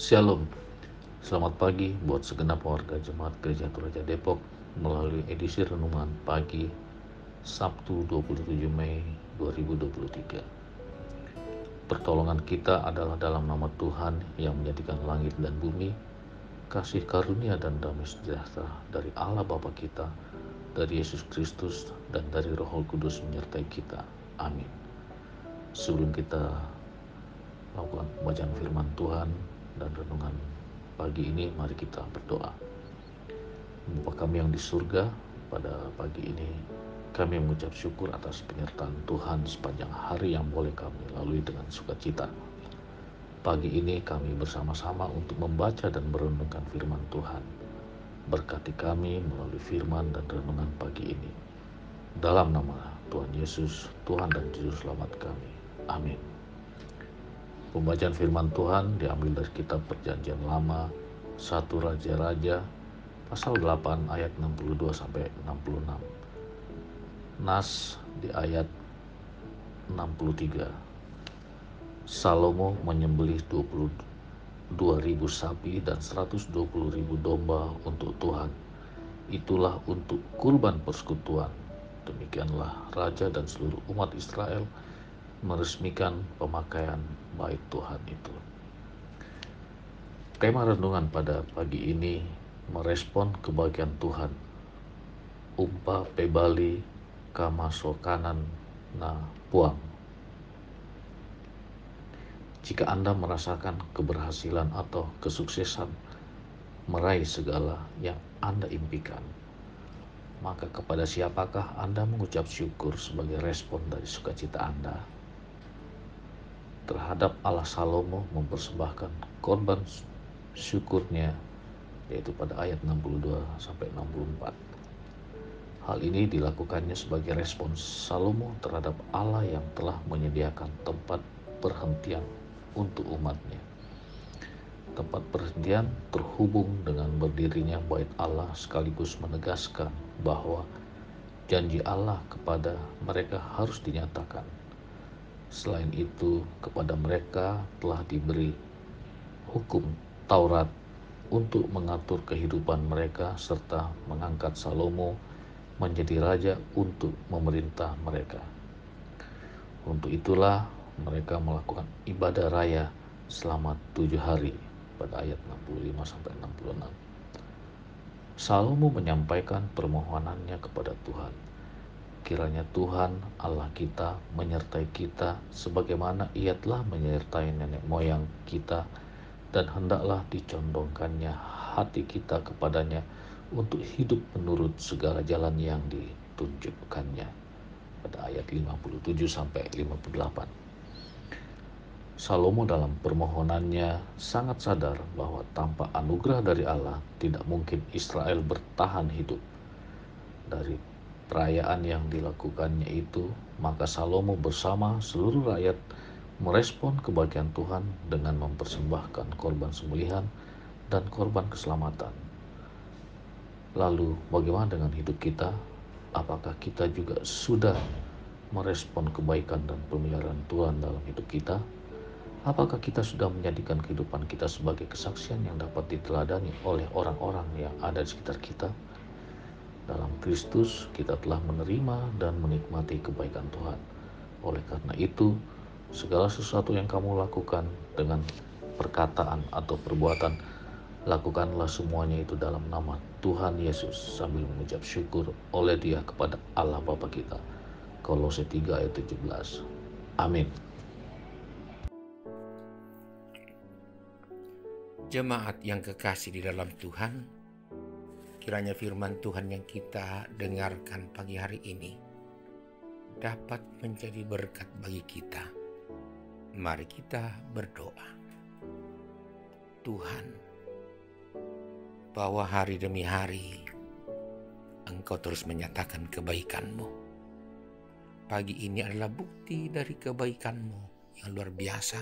Shalom, selamat pagi buat segenap warga Jemaat Gereja Toraja Depok melalui edisi renungan pagi Sabtu 27 Mei 2023. Pertolongan kita adalah dalam nama Tuhan yang menjadikan langit dan bumi, kasih karunia dan damai sejahtera dari Allah Bapa kita, dari Yesus Kristus, dan dari Roh Kudus menyertai kita. Amin. Sebelum kita lakukan pembacaan firman Tuhan dan renungan pagi ini, mari kita berdoa. Bapa kami yang di surga, pada pagi ini kami mengucap syukur atas penyertaan Tuhan sepanjang hari yang boleh kami lalui dengan sukacita. Pagi ini kami bersama-sama untuk membaca dan merenungkan firman Tuhan. Berkati kami melalui firman dan renungan pagi ini. Dalam nama Tuhan Yesus, Tuhan dan Juru Selamat kami. Amin. Pembacaan firman Tuhan diambil dari kitab Perjanjian Lama, 1 Raja-Raja, pasal 8 ayat 62 sampai 66. Nas di ayat 63. Salomo menyembelih 22.000 sapi dan 120.000 domba untuk Tuhan. Itulah untuk kurban persekutuan. Demikianlah raja dan seluruh umat Israel meresmikan pemakaian bait Tuhan itu. Tema renungan pada pagi ini merespon kebahagiaan Tuhan. Umpa pebali kamasokanan na puang. Jika Anda merasakan keberhasilan atau kesuksesan meraih segala yang Anda impikan, maka kepada siapakah Anda mengucap syukur sebagai respon dari sukacita Anda? Terhadap Allah, Salomo mempersembahkan korban syukurnya, yaitu pada ayat 62 sampai 64. Hal ini dilakukannya sebagai respons Salomo terhadap Allah yang telah menyediakan tempat perhentian untuk umatnya. Tempat perhentian terhubung dengan berdirinya bait Allah sekaligus menegaskan bahwa janji Allah kepada mereka harus dinyatakan. Selain itu, kepada mereka telah diberi hukum Taurat untuk mengatur kehidupan mereka serta mengangkat Salomo menjadi raja untuk memerintah mereka. Untuk itulah mereka melakukan ibadah raya selama 7 hari pada ayat 65 sampai 66. Salomo menyampaikan permohonannya kepada Tuhan. Kiranya Tuhan Allah kita menyertai kita sebagaimana Ia telah menyertai nenek moyang kita, dan hendaklah dicondongkannya hati kita kepadanya untuk hidup menurut segala jalan yang ditunjukkannya. Pada ayat 57 sampai 58. Salomo dalam permohonannya sangat sadar bahwa tanpa anugerah dari Allah tidak mungkin Israel bertahan hidup. Dari perayaan yang dilakukannya itu, maka Salomo bersama seluruh rakyat merespon kebahagiaan Tuhan dengan mempersembahkan korban sembelihan dan korban keselamatan. Lalu bagaimana dengan hidup kita? Apakah kita juga sudah merespon kebaikan dan pemeliharaan Tuhan dalam hidup kita? Apakah kita sudah menjadikan kehidupan kita sebagai kesaksian yang dapat diteladani oleh orang-orang yang ada di sekitar kita? Dalam Kristus kita telah menerima dan menikmati kebaikan Tuhan. Oleh karena itu, segala sesuatu yang kamu lakukan dengan perkataan atau perbuatan, lakukanlah semuanya itu dalam nama Tuhan Yesus sambil mengucap syukur oleh Dia kepada Allah Bapa kita. Kolose 3 ayat 17. Amin. Jemaat yang kekasih di dalam Tuhan, kiranya firman Tuhan yang kita dengarkan pagi hari ini dapat menjadi berkat bagi kita. Mari kita berdoa. Tuhan, bahwa hari demi hari Engkau terus menyatakan kebaikan-Mu. Pagi ini adalah bukti dari kebaikan-Mu yang luar biasa,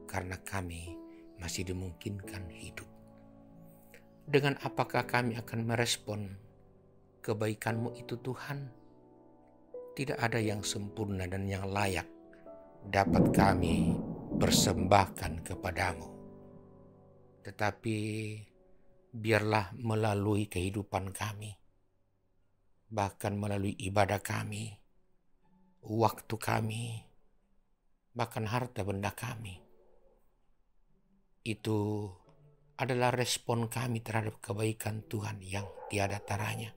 karena kami masih dimungkinkan hidup. Dengan apakah kami akan merespon kebaikan-Mu itu, Tuhan? Tidak ada yang sempurna dan yang layak dapat kami persembahkan kepadamu. tetapi biarlah melalui kehidupan kami, bahkan melalui ibadah kami, waktu kami, bahkan harta benda kami, itu adalah respon kami terhadap kebaikan Tuhan yang tiada taranya.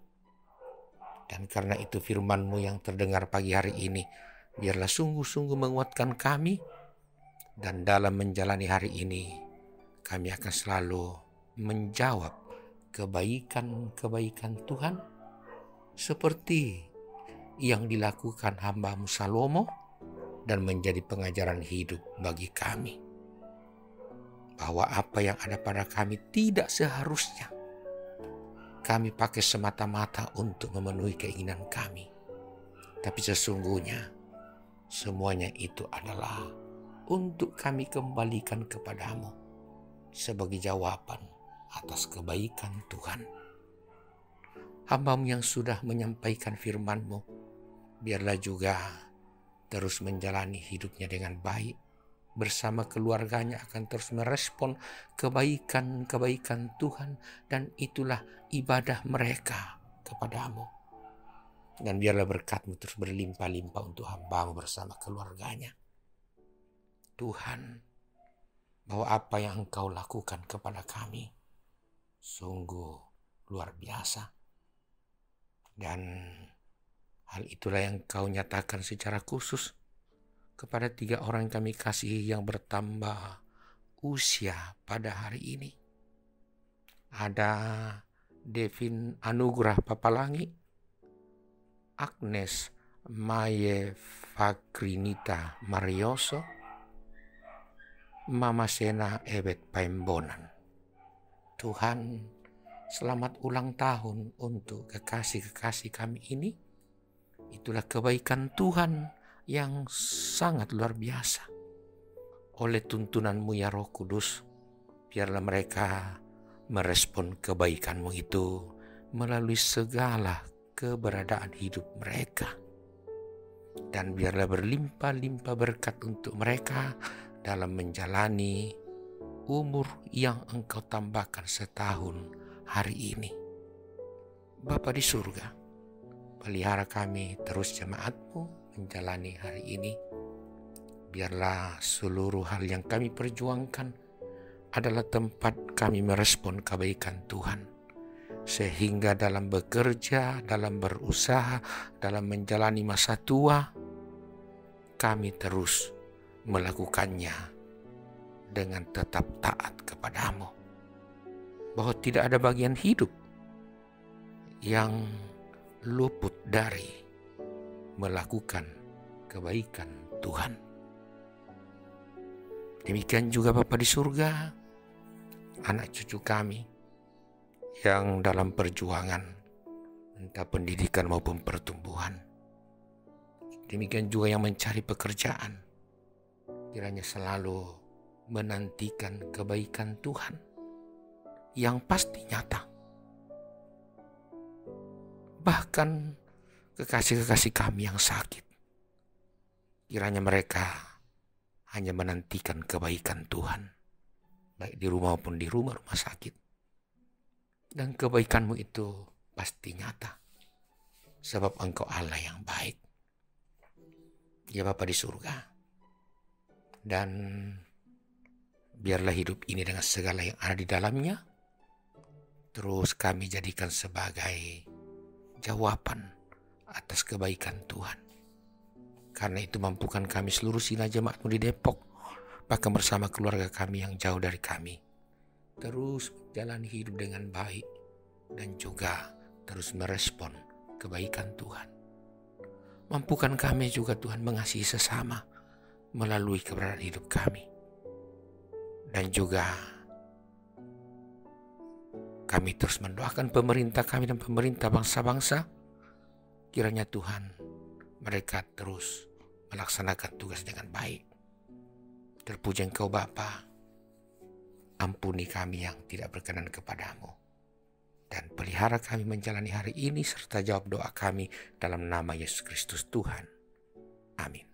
Dan karena itu firman-Mu yang terdengar pagi hari ini, biarlah sungguh-sungguh menguatkan kami, dan dalam menjalani hari ini, kami akan selalu menjawab kebaikan-kebaikan Tuhan seperti yang dilakukan hamba-Mu Salomo, dan menjadi pengajaran hidup bagi kami. Bahwa apa yang ada pada kami tidak seharusnya kami pakai semata-mata untuk memenuhi keinginan kami. Tapi sesungguhnya semuanya itu adalah untuk kami kembalikan kepadamu sebagai jawaban atas kebaikan Tuhan. Hamba-Mu yang sudah menyampaikan firman-Mu, biarlah juga terus menjalani hidupnya dengan baik. Bersama keluarganya akan terus merespon kebaikan-kebaikan Tuhan, dan itulah ibadah mereka kepadamu. Dan biarlah berkat-Mu terus berlimpah-limpah untuk hamba-Mu bersama keluarganya. Tuhan, bahwa apa yang Engkau lakukan kepada kami sungguh luar biasa. Dan hal itulah yang Engkau nyatakan secara khusus kepada 3 orang yang kami kasihi yang bertambah usia pada hari ini. Ada Devin Anugrah Papalangi, Agnes Maye Fakrinita Marioso, Mama Sena Ebet Paembonan. Tuhan, selamat ulang tahun untuk kekasih-kekasih kami ini. Itulah kebaikan Tuhan yang sangat luar biasa. Oleh tuntunan-Mu ya Roh Kudus, biarlah mereka merespon kebaikan-Mu itu melalui segala keberadaan hidup mereka. Dan biarlah berlimpah-limpah berkat untuk mereka dalam menjalani umur yang Engkau tambahkan setahun hari ini. Bapa di surga, pelihara kami terus jemaat-Mu menjalani hari ini. Biarlah seluruh hal yang kami perjuangkan adalah tempat kami merespon kebaikan Tuhan, sehingga dalam bekerja, dalam berusaha, dalam menjalani masa tua, kami terus melakukannya dengan tetap taat kepadamu. Bahwa tidak ada bagian hidup yang luput dari melakukan kebaikan Tuhan. Demikian juga Bapa di surga, anak cucu kami yang dalam perjuangan entah pendidikan maupun pertumbuhan. Demikian juga yang mencari pekerjaan, kiranya selalu menantikan kebaikan Tuhan yang pasti nyata. Bahkan kekasih-kekasih kami yang sakit, kiranya mereka hanya menantikan kebaikan Tuhan, baik di rumah maupun di rumah-rumah sakit. Dan kebaikan-Mu itu pasti nyata, sebab Engkau Allah yang baik. Ya Bapa di surga, dan biarlah hidup ini dengan segala yang ada di dalamnya, terus kami jadikan sebagai jawaban atas kebaikan Tuhan. Karena itu mampukan kami seluruh Sina Jemaat-Mu di Depok, bahkan bersama keluarga kami yang jauh dari kami, terus menjalani hidup dengan baik dan juga terus merespon kebaikan Tuhan. Mampukan kami juga Tuhan mengasihi sesama melalui keberadaan hidup kami. Dan juga kami terus mendoakan pemerintah kami dan pemerintah bangsa-bangsa, kiranya Tuhan mereka terus melaksanakan tugas dengan baik. Terpuji Engkau Bapa, ampuni kami yang tidak berkenan kepadamu, dan pelihara kami menjalani hari ini serta jawab doa kami dalam nama Yesus Kristus Tuhan. Amin.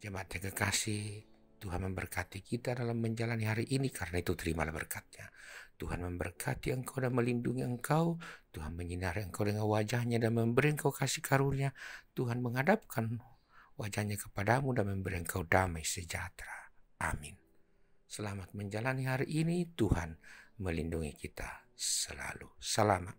Jemaat yang kekasih, Tuhan memberkati kita dalam menjalani hari ini, karena itu terimalah berkat-Nya. Tuhan memberkati engkau dan melindungi engkau. Tuhan menyinari engkau dengan wajah-Nya dan memberi engkau kasih karunia. Tuhan menghadapkan wajah-Nya kepadamu dan memberi engkau damai sejahtera. Amin. Selamat menjalani hari ini. Tuhan melindungi kita selalu. Selamat.